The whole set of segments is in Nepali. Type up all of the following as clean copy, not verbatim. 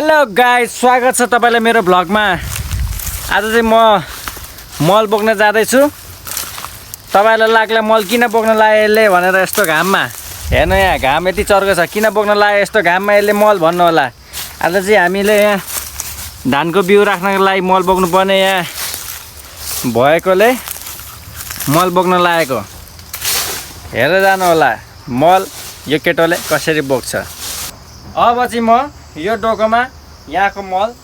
हेलो गाइस, स्वागत छ तपाईलाई मेरो भ्लगमा। आज चाहिँ म मल बोक्न जाँदैछु। तपाईलाई लाग्ला मल किन बोक्न लाए यसले भनेर यस्तो घाममा। हेर्नु यहाँ घाम यति चर्को छ, किन बोक्न लाए यस्तो घाममा यसले मल भन्नु होला। आज चाहिँ हामीले यहाँ धानको बिउ राख्नको लागि मल बोक्नु पर्ने यहाँ भएकोले मल बोक्न लागेको। हेरेर जानु होला मल यो केटोले कसरी बोक्छ। अब चाहिँ म यो डोकोमा यहाँको मल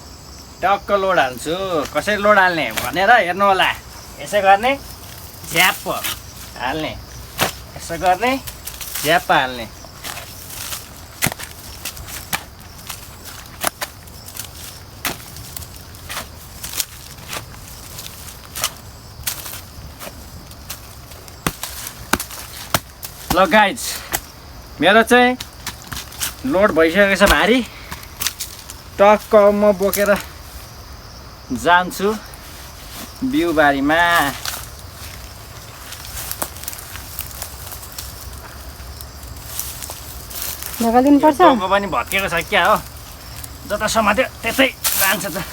टक्क लोड हाल्छु। कसरी लोड हाल्ने भनेर हेर्नु होला। यसो गर्ने झ्याप हाल्ने, यसो गर्ने झ्याप हाल्ने। ल गाइज, मेरो चाहिँ लोड भइसकेको छ भारी। टक्क म बोकेर जान्छु बिउबारीमा। ढकालिनुपर्छ। डोको पनि भत्केको छ क्या हो, जता समात्यो त्यतै जान्छ त।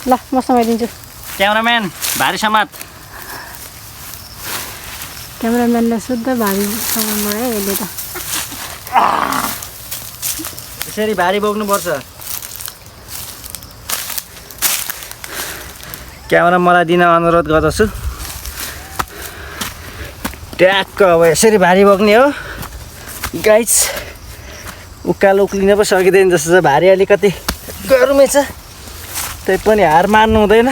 ल म समाइदिन्छु। क्यामेराम्यान भारी समात। क्यामेराम्यानलाई शुद्ध भारी सामान है यसले त। यसरी भारी बोक्नुपर्छ। क्यामेरा मलाई दिन अनुरोध गर्दछु। ट्याक्क अब यसरी भारी बोक्ने हो गाइस। उकालो उक्लिन पो सकिँदैन जस्तो छ। भारी अलिकति गरमै छ, त्यही पनि हार मान्नु हुँदैन।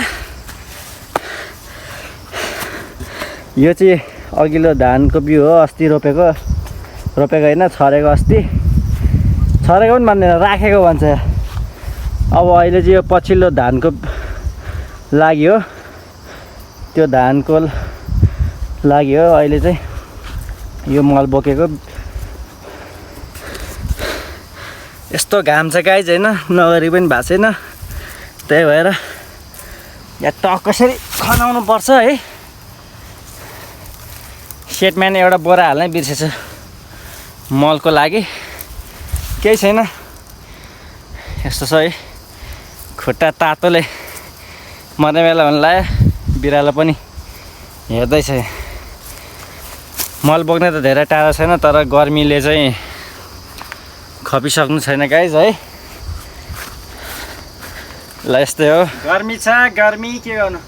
यो चाहिँ अघिल्लो धानको बिउ हो, अस्ति रोपेको होइन, छरेको। अस्ति छरेको पनि मान्दैन, राखेको भन्छ। अब अहिले चाहिँ यो पछिल्लो धानको लागि हो, त्यो धानको लागि हो अहिले चाहिँ यो मल बोकेको। यस्तो घाम छ गाइज होइन, नगरी पनि भएको छैन। त्यही भएर यहाँ टक कसरी खनाउनु पर्छ है। सेटम्यान एउटा बोरा हाल्नै बिर्सेछ मलको लागि। केही छैन, यस्तो छ है। खुट्टा तातोले मर्ने बेला हुन लाग्यो। बिरालो पनि हेर्दैछ। मल बोक्ने त धेरै टाढा छैन, तर गर्मीले चाहिँ खपिसक्नु छैन गाइज है। ल यस्तै हो, गर्मी छ, गर्मी के गर्नु।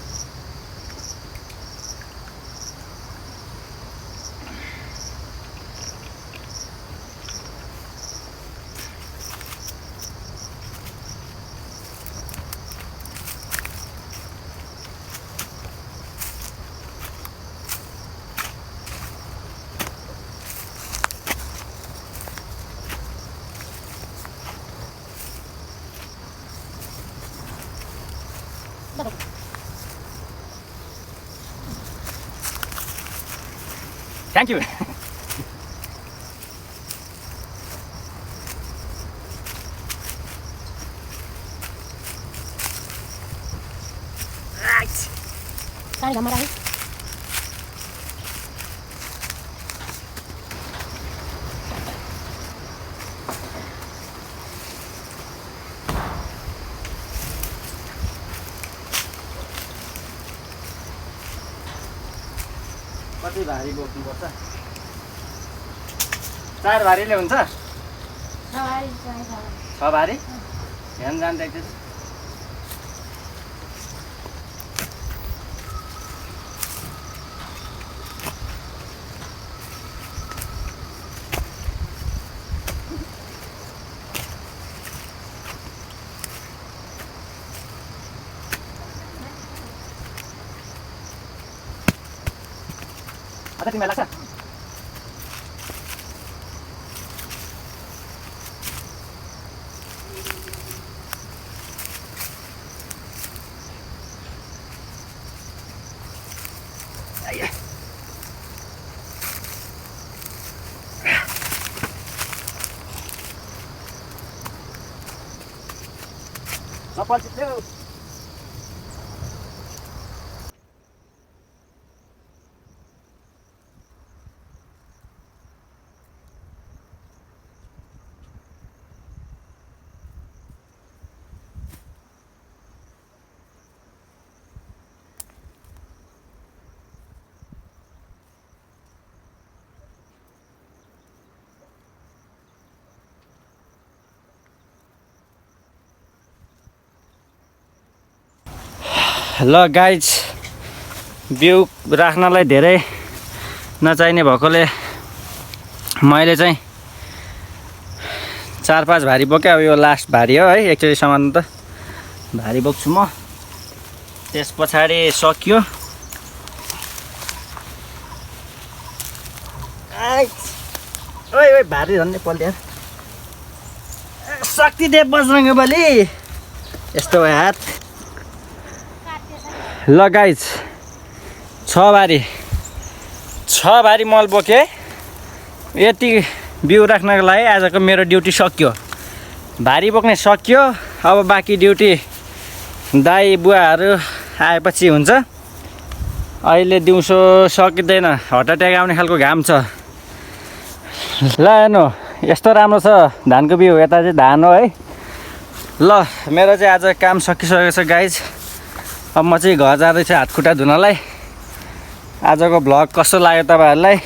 Thank you. सारी घाममा राखेँ। कति भारी बोक्नुपर्छ? 4 भारीले हुन्छ? 6 भारी? ध्यान जान्छ एकचोटि। आता तिमीलाई लाग्छ? चप्पल चिप्ल्यो। ल गाइज बिउ राख्नलाई धेरै नचाहिने भएकोले मैले चाहिँ 4-5 भारी बोकेँ। अब यो लास्ट भारी हो है, एकचोटिसम्म त भारी बोक्छु म। त्यस पछाडि सकियो। ओइ भारी झन्डै पल्ट्यो शक्ति दे बजरङ्गबली। यस्तो भयो हात। ल गाइज 6 भारी मल बोकेँ। यति बिउ राख्नको लागि आजको मेरो ड्युटी सकियो। भारी बोक्ने सकियो। अब बाँकी ड्युटी दाइ बुवाहरू आएपछि हुन्छ। अहिले दिउँसो सकिँदैन, हटाट्याक आउने खालको घाम छ। ल हेर्नु यस्तो राम्रो छ धानको बिउ। यता चाहिँ धान हो है। ल मेरो चाहिँ आज काम सकिसकेको छ गाइज। अब म चाहिँ घर जाँदैछु हातखुट्टा धुनलाई। आजको भ्लग कस्तो लाग्यो तपाईँहरूलाई?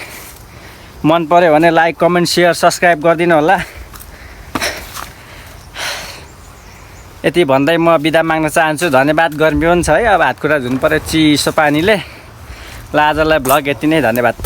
मन पर्यो भने लाइक कमेन्ट सेयर सब्सक्राइब गरिदिनु होला। यति भन्दै म बिदा माग्न चाहन्छु। धन्यवाद। गर्मी पनि छ है, अब हातखुट्टा धुनु पर्यो चिसो पानीले। ल आजलाई भ्लग यति नै, धन्यवाद।